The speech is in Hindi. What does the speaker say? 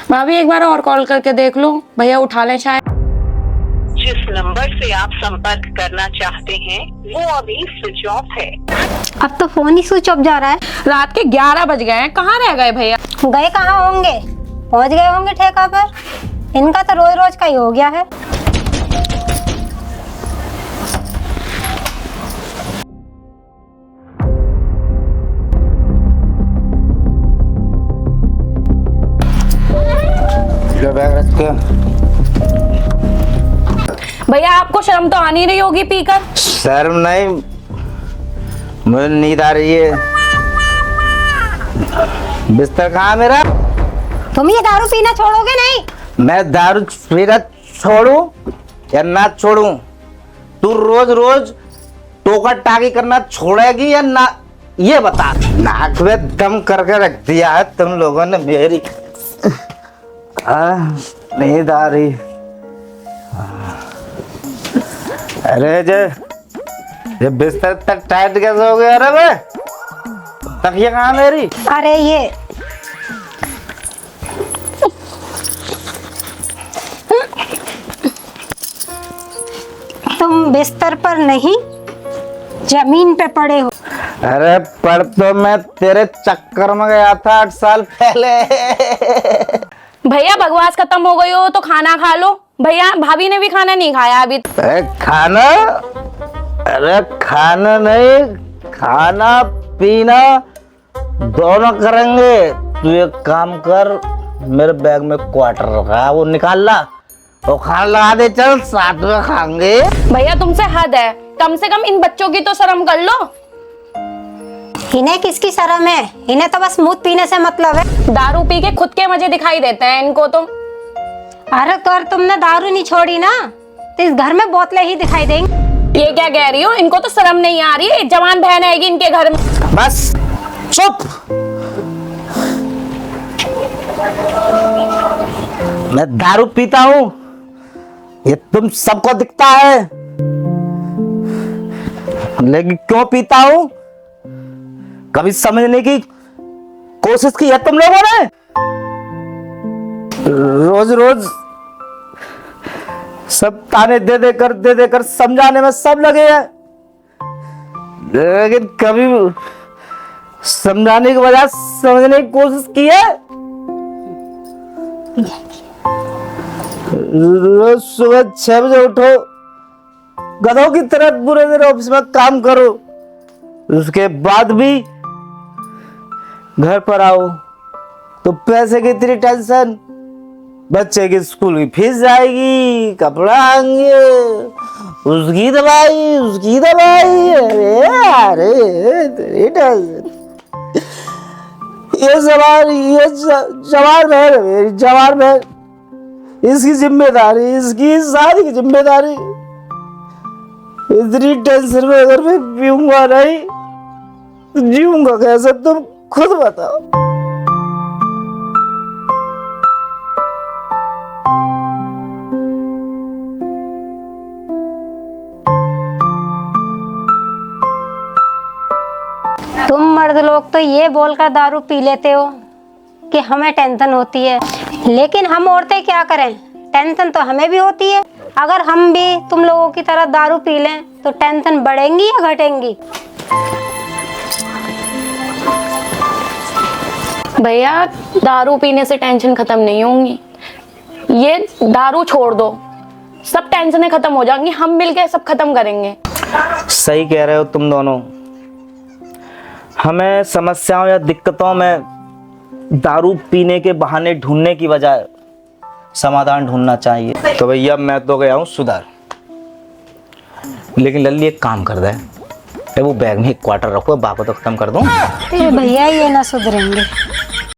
भाभी एक बार और कॉल करके देख लो, भैया उठा लें शायद। जिस नंबर से आप संपर्क करना चाहते हैं वो अभी स्विच ऑफ है। अब तो फोन ही स्विच ऑफ जा रहा है। रात के 11 बज गए हैं, कहाँ रह गए भैया? गए कहाँ होंगे, पहुंच गए होंगे ठेका पर। इनका तो रोज रोज का ही हो गया है। बैग रख के। भैया आपको शर्म तो आनी रही होगी पीकर। शर्म नहीं, मुझे नींद आ रही है। बिस्तर कहाँ है मेरा? तुम ये दारू पीना छोड़ोगे नहीं? मैं दारू पीना छोड़ूं या ना छोड़ूं? तू रोज रोज टोका टाकी करना छोड़ेगी या ना, ये बता। नाक में दम करके रख दिया है तुम लोगों ने मेरी। नींद आ रही। अरे ये बिस्तर तक टाइट कैसे हो गया? अरे बे तकिया कहाँ मेरी? अरे ये तुम बिस्तर पर नहीं जमीन पे पड़े हो। अरे पर तो मैं तेरे चक्कर में गया था 8 साल पहले। भैया बकवास खत्म हो गई हो तो खाना खा लो। भैया भाभी ने भी खाना नहीं खाया अभी। खाना? अरे खाना नहीं, खाना पीना दोनों करेंगे। तू एक काम कर, मेरे बैग में क्वार्टर रखा है, वो निकाल ला, वो खाना लगा दे, चल साथ में खाएंगे। भैया तुमसे हद है, कम से कम इन बच्चों की तो शर्म कर लो। इन्हें किसकी शर्म है? इन्हें तो बस मूत पीने से मतलब है। दारू पी के खुद के मजे दिखाई देते हैं इनको तो। अरे कर तुमने दारू नहीं छोड़ी ना तो इस घर में बोतलें ही दिखाई देंगी। ये क्या कह रही हो? इनको तो शर्म नहीं आ रही है, जवान बहन आएगी इनके घर में। बस चुप। मैं दारू पीता हूँ, ये तुम सबको दिखता है, लेकिन क्यों पीता हूँ कभी समझने की कोशिश की है तुम लोगों ने? रोज रोज सब ताने दे देकर समझाने में सब लगे हैं, लेकिन कभी समझाने के बजाय समझने की कोशिश की है? रोज सुबह 6 बजे उठो, गधों की तरह पूरे दिन ऑफिस में काम करो, उसके बाद भी घर पर आओ तो पैसे की इतनी टेंशन, बच्चे की स्कूल की फीस जाएगी, कपड़ा आएंगे, उसकी दवाई, अरे तेरी टेंशन। ये जवान बहन मेरी, जवान बहन, इसकी जिम्मेदारी, इसकी शादी की जिम्मेदारी। इतनी टेंशन में अगर मैं पीऊंगा नहीं तो जीऊंगा कैसे, तुम खुद बताओ। तुम मर्द लोग तो ये बोलकर दारू पी लेते हो कि हमें टेंशन होती है, लेकिन हम औरतें क्या करें, टेंशन तो हमें भी होती है। अगर हम भी तुम लोगों की तरह दारू पी लें तो टेंशन बढ़ेंगी या घटेंगी? भैया दारू पीने से टेंशन खत्म नहीं होंगी, ये दारू छोड़ दो, सब टेंशनें खत्म हो जाएंगी, हम मिलके सब खत्म करेंगे। सही कह रहे हो तुम दोनों। हमें समस्याओं या दिक्कतों में दारू पीने के बहाने ढूंढने की बजाय समाधान ढूंढना चाहिए। तो भैया मैं तो गया हूँ सुधार, लेकिन लल्ली एक काम कर दे, वो बैग में एक क्वार्टर रखो, बाकी तो खत्म कर दूं। भैया ये ना सुधरेंगे।